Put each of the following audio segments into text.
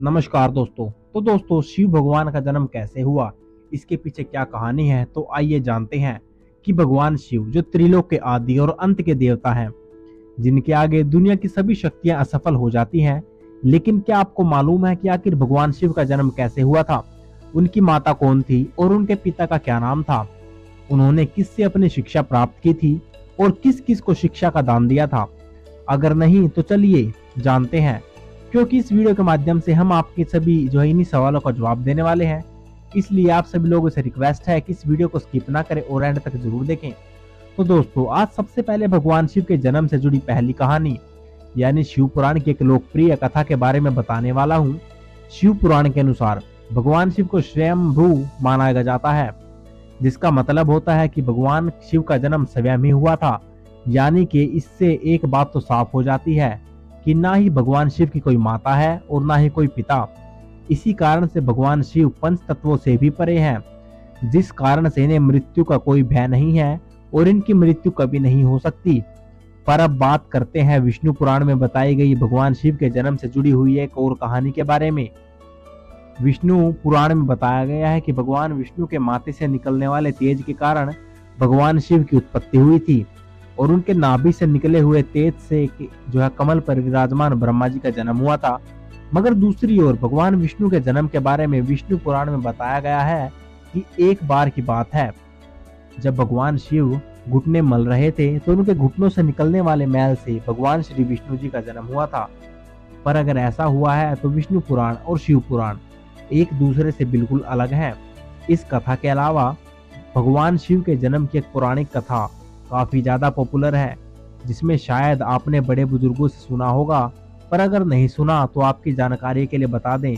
नमस्कार दोस्तों। तो दोस्तों, शिव भगवान का जन्म कैसे हुआ, इसके पीछे क्या कहानी है, तो आइए जानते हैं कि भगवान शिव जो त्रिलोक के आदि और अंत के देवता हैं, जिनके आगे दुनिया की सभी शक्तियां असफल हो जाती हैं। लेकिन क्या आपको मालूम है कि आखिर भगवान शिव का जन्म कैसे हुआ था? उनकी माता कौन थी और उनके पिता का क्या नाम था? उन्होंने किससे अपनी शिक्षा प्राप्त की थी और किस किस को शिक्षा का दान दिया था? अगर नहीं तो चलिए जानते हैं, क्योंकि इस वीडियो के माध्यम से हम आपके सभी जो है इन्हीं सवालों का जवाब देने वाले हैं। इसलिए आप सभी लोगों से रिक्वेस्ट है कि इस वीडियो को स्किप ना करें और एंड तक जरूर देखें। तो दोस्तों, आज सबसे पहले भगवान शिव के जन्म से जुड़ी पहली कहानी यानी शिव पुराण की एक लोकप्रिय कथा के बारे में बताने वाला हूँ। शिव पुराण के अनुसार भगवान शिव को स्वयंभू माना जाता है, जिसका मतलब होता है कि भगवान शिव का जन्म स्वयं ही हुआ था। यानी कि इससे एक बात तो साफ हो जाती है कि ना ही भगवान शिव की कोई माता है और ना ही कोई पिता। इसी कारण से भगवान शिव पंच तत्वों से भी परे हैं, जिस कारण से इन्हें मृत्यु का कोई भय नहीं है और इनकी मृत्यु कभी नहीं हो सकती। पर अब बात करते हैं विष्णु पुराण में बताई गई भगवान शिव के जन्म से जुड़ी हुई एक और कहानी के बारे में। विष्णु पुराण में बताया गया है कि भगवान विष्णु के माथे से निकलने वाले तेज के कारण भगवान शिव की उत्पत्ति हुई थी और उनके नाभि से निकले हुए तेज से जो है कमल पर विराजमान ब्रह्मा जी का जन्म हुआ था। मगर दूसरी ओर भगवान विष्णु के जन्म के बारे में विष्णु पुराण में बताया गया है कि एक बार की बात है, जब भगवान शिव घुटने मल रहे थे तो उनके घुटनों से निकलने वाले मैल से भगवान श्री विष्णु जी का जन्म हुआ था। पर अगर ऐसा हुआ है तो विष्णु पुराण और शिव पुराण एक दूसरे से बिल्कुल अलग हैं। इस कथा के अलावा भगवान शिव के जन्म की एक पौराणिक कथा काफी ज्यादा पॉपुलर है, जिसमें शायद आपने बड़े बुजुर्गों से सुना होगा। पर अगर नहीं सुना तो आपकी जानकारी के लिए बता दें।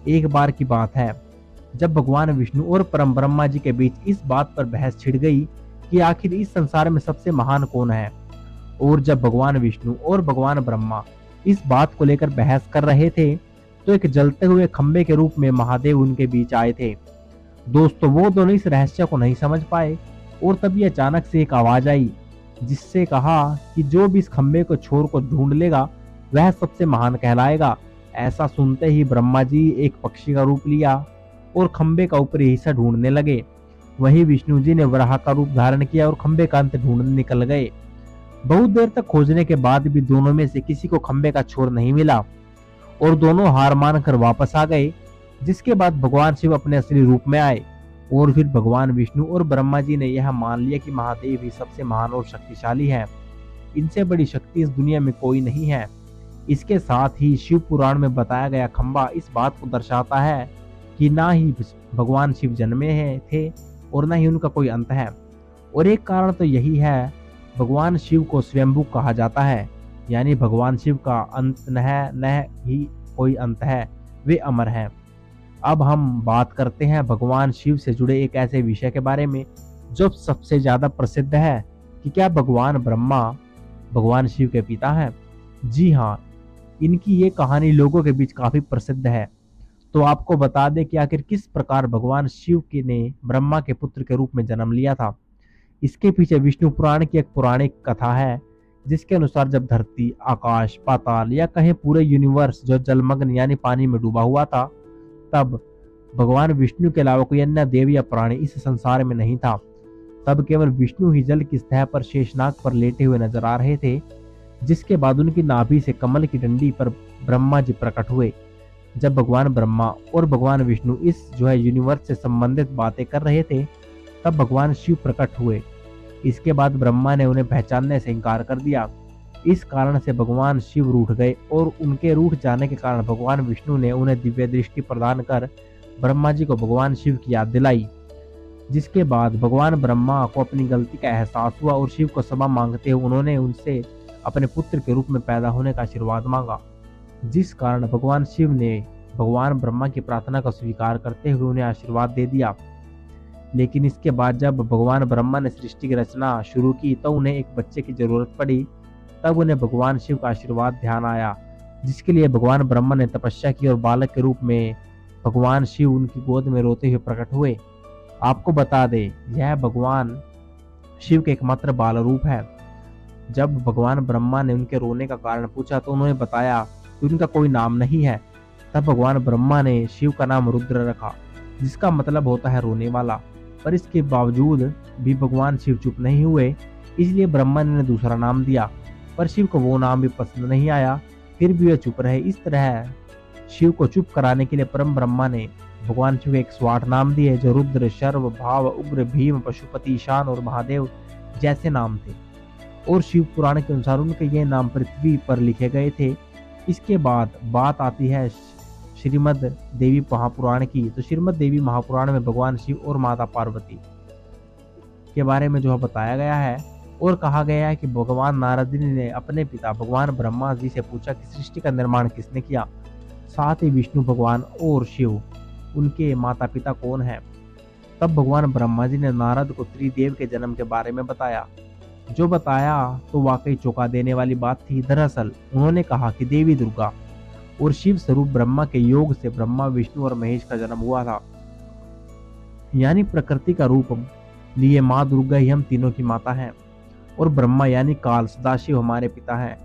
एक बार की बात है, जब भगवान विष्णु और परम ब्रह्मा जी के बीच इस बात पर बहस छिड़ गई कि आखिर इस संसार में सबसे महान कौन है। और जब भगवान विष्णु और भगवान ब्रह्मा इस बात को लेकर बहस कर रहे थे तो एक जलते हुए खंबे के रूप में महादेव उनके बीच आए थे। दोस्तों, वो दोनों इस रहस्य को नहीं समझ पाए और तभी अचानक से एक आवाज आई, जिससे कहा कि जो भी इस खंबे को छोर को ढूंढ लेगा वह सबसे महान कहलाएगा। ऐसा सुनते ही ब्रह्मा जी एक पक्षी का रूप लिया और खंबे का ऊपरी हिस्सा ढूंढने लगे। वहीं विष्णु जी ने वराह का रूप धारण किया और खंबे का अंत ढूंढने निकल गए। बहुत देर तक खोजने के बाद भी दोनों में से किसी को खंबे का छोर नहीं मिला और दोनों हार मानकर वापस आ गए। जिसके बाद भगवान शिव अपने असली रूप में आए और फिर भगवान विष्णु और ब्रह्मा जी ने यह मान लिया कि महादेव ही सबसे महान और शक्तिशाली है। इनसे बड़ी शक्ति इस दुनिया में कोई नहीं है। इसके साथ ही शिव पुराण में बताया गया खंबा इस बात को दर्शाता है कि ना ही भगवान शिव जन्मे थे और ना ही उनका कोई अंत है। और एक कारण तो यही है, भगवान शिव को स्वयंभू कहा जाता है, यानी भगवान शिव का अंत न ही कोई अंत है, वे अमर हैं। अब हम बात करते हैं भगवान शिव से जुड़े एक ऐसे विषय के बारे में जो सबसे ज्यादा प्रसिद्ध है कि क्या भगवान ब्रह्मा भगवान शिव के पिता हैं। जी हाँ, इनकी ये कहानी लोगों के बीच काफी प्रसिद्ध है। तो आपको बता दें कि आखिर किस प्रकार भगवान शिव के ने ब्रह्मा के पुत्र के रूप में जन्म लिया था। इसके पीछे विष्णु पुराण की एक पौराणिक कथा है, जिसके अनुसार जब धरती, आकाश, पाताल या कहें पूरे यूनिवर्स जो जलमग्न यानी पानी में डूबा हुआ था, तब भगवान विष्णु के अलावा कोई अन्य देव या प्राणी इस संसार में नहीं था। तब केवल विष्णु ही जल की सतह पर शेषनाग पर लेटे हुए नजर आ रहे थे। जिसके बाद उनकी नाभि से कमल की डंडी पर ब्रह्मा जी प्रकट हुए। जब भगवान ब्रह्मा और भगवान विष्णु इस जो है यूनिवर्स से संबंधित बातें कर रहे थे, तब भगवान शिव प्रकट हुए। इसके बाद ब्रह्मा ने उन्हें पहचानने से इनकार कर दिया। इस कारण से भगवान शिव रूठ गए और उनके रूठ जाने के कारण भगवान विष्णु ने उन्हें दिव्य दृष्टि प्रदान कर ब्रह्मा जी को भगवान शिव की याद दिलाई। जिसके बाद भगवान ब्रह्मा को अपनी गलती का एहसास हुआ और शिव को क्षमा मांगते हुए उन्होंने उनसे अपने पुत्र के रूप में पैदा होने का आशीर्वाद मांगा। जिस कारण भगवान शिव ने भगवान ब्रह्मा की प्रार्थना का स्वीकार करते हुए उन्हें आशीर्वाद दे दिया। लेकिन इसके बाद जब भगवान ब्रह्मा ने सृष्टि की रचना शुरू की तो उन्हें एक बच्चे की जरूरत पड़ी। तब उन्हें भगवान शिव का आशीर्वाद ध्यान आया, जिसके लिए भगवान ब्रह्मा ने तपस्या की और बालक के रूप में भगवान शिव उनकी गोद में रोते हुए प्रकट हुए। आपको बता दें, यह भगवान शिव के एकमात्र बाल रूप है। जब भगवान ब्रह्मा ने उनके रोने का कारण पूछा तो उन्होंने बताया कि उनका कोई नाम नहीं है, तब भगवान ब्रह्मा ने शिव का नाम रुद्र रखा, जिसका मतलब होता है रोने वाला। पर इसके बावजूद भी भगवान शिव चुप नहीं हुए, इसलिए ब्रह्मा ने दूसरा नाम दिया। पर शिव को वो नाम भी पसंद नहीं आया, फिर भी वे चुप रहे। इस तरह शिव को चुप कराने के लिए परम ब्रह्मा ने भगवान शिव को 108 नाम दिए, जो रुद्र, शर्व, भाव, उग्र, भीम, पशुपति, ईशान और महादेव जैसे नाम थे। और शिव पुराण के अनुसार उनके ये नाम पृथ्वी पर लिखे गए थे। इसके बाद बात आती है श्रीमद् देवी महापुराण की। तो श्रीमद् देवी महापुराण में भगवान शिव और माता पार्वती के बारे में जो बताया गया है, और कहा गया है कि भगवान नारद जी ने अपने पिता भगवान ब्रह्मा जी से पूछा कि सृष्टि का निर्माण किसने किया। साथ ही विष्णु भगवान और शिव उनके माता पिता कौन है। तब भगवान ब्रह्मा जी ने नारद को त्रिदेव के जन्म के बारे में बताया। जो बताया तो वाकई चौंका देने वाली बात थी। दरअसल उन्होंने कहा कि देवी दुर्गा और शिव स्वरूप ब्रह्मा के योग से ब्रह्मा, विष्णु और महेश का जन्म हुआ था। यानी प्रकृति का रूप लिए माँ दुर्गा ही हम तीनों की माता है, और ब्रह्मा यानी काल सदाशिव हमारे पिता हैं।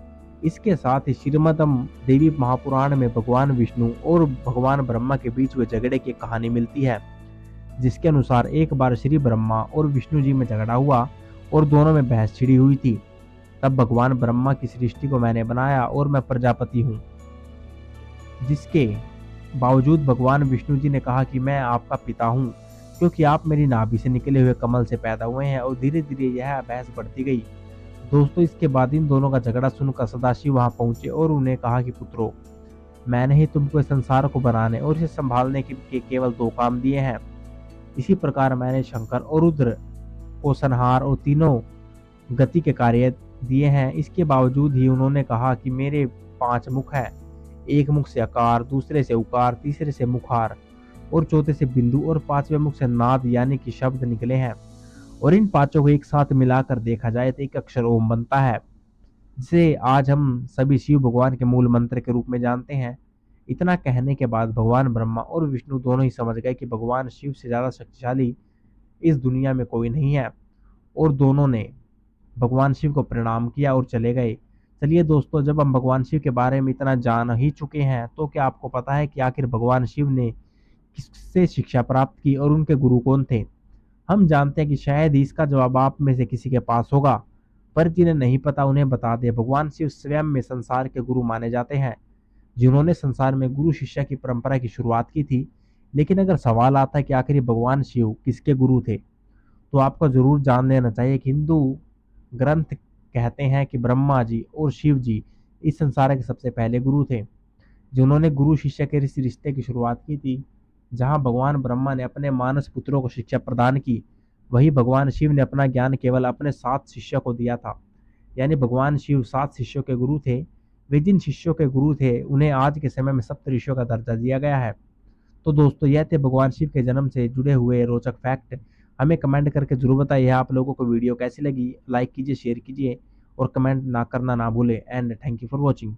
इसके साथ ही श्रीमद् देवी महापुराण में भगवान विष्णु और भगवान ब्रह्मा के बीच हुए झगड़े की कहानी मिलती है, जिसके अनुसार एक बार श्री ब्रह्मा और विष्णु जी में झगड़ा हुआ और दोनों में बहस छिड़ी हुई थी। तब भगवान ब्रह्मा की सृष्टि को मैंने बनाया और मैं प्रजापति हूँ, जिसके बावजूद भगवान विष्णु जी ने कहा कि मैं आपका पिता हूँ, क्योंकि आप मेरी नाभि से निकले हुए कमल से पैदा हुए हैं। और धीरे धीरे यह बहस बढ़ती गई। दोस्तों, इसके बाद इन दोनों का झगड़ा सुनकर सदाशिव वहां पहुंचे और उन्हें कहा कि पुत्रों, मैंने ही तुमको इस संसार को बनाने और इसे संभालने के केवल 2 काम दिए हैं। इसी प्रकार मैंने शंकर और रुद्र को संहार और तीनों गति के कार्य दिए हैं। इसके बावजूद ही उन्होंने कहा कि मेरे 5 मुख हैं। एक मुख से आकार, दूसरे से उकार, तीसरे से मुखार और चौथे से बिंदु और 5वें मुख से नाद यानी कि शब्द निकले हैं। और इन 5 को एक साथ मिलाकर देखा जाए तो एक अक्षर ओम बनता है, जिसे आज हम सभी शिव भगवान के मूल मंत्र के रूप में जानते हैं। इतना कहने के बाद भगवान ब्रह्मा और विष्णु दोनों ही समझ गए कि भगवान शिव से ज्यादा शक्तिशाली इस दुनिया में कोई नहीं है, और दोनों ने भगवान शिव को प्रणाम किया और चले गए। चलिए दोस्तों, जब हम भगवान शिव के बारे में इतना जान ही चुके हैं, तो क्या आपको पता है कि आखिर भगवान शिव ने किससे शिक्षा प्राप्त की और उनके गुरु कौन थे? हम जानते हैं कि शायद इसका जवाब आप में से किसी के पास होगा, पर जिन्हें नहीं पता उन्हें बता दें। भगवान शिव स्वयं में संसार के गुरु माने जाते हैं, जिन्होंने संसार में गुरु शिष्य की परंपरा की शुरुआत की थी। लेकिन अगर सवाल आता है कि आखिर भगवान शिव किसके गुरु थे, तो आपको जरूर जान लेना चाहिए कि हिंदू ग्रंथ कहते हैं कि ब्रह्मा जी और शिव जी इस संसार के सबसे पहले गुरु थे, जिन्होंने गुरु शिष्य के इस रिश्ते की शुरुआत की थी। जहां भगवान ब्रह्मा ने अपने मानस पुत्रों को शिक्षा प्रदान की, वही भगवान शिव ने अपना ज्ञान केवल अपने 7 शिष्यों को दिया था। यानी भगवान शिव 7 शिष्यों के गुरु थे। वे जिन शिष्यों के गुरु थे, उन्हें आज के समय में सप्त ऋषियों का दर्जा दिया गया है। तो दोस्तों, यह थे भगवान शिव के जन्म से जुड़े हुए रोचक फैक्ट। हमें कमेंट करके जरूर बताइए आप लोगों को वीडियो कैसी लगी। लाइक कीजिए, शेयर कीजिए और कमेंट ना करना ना भूलें। And thank you for watching.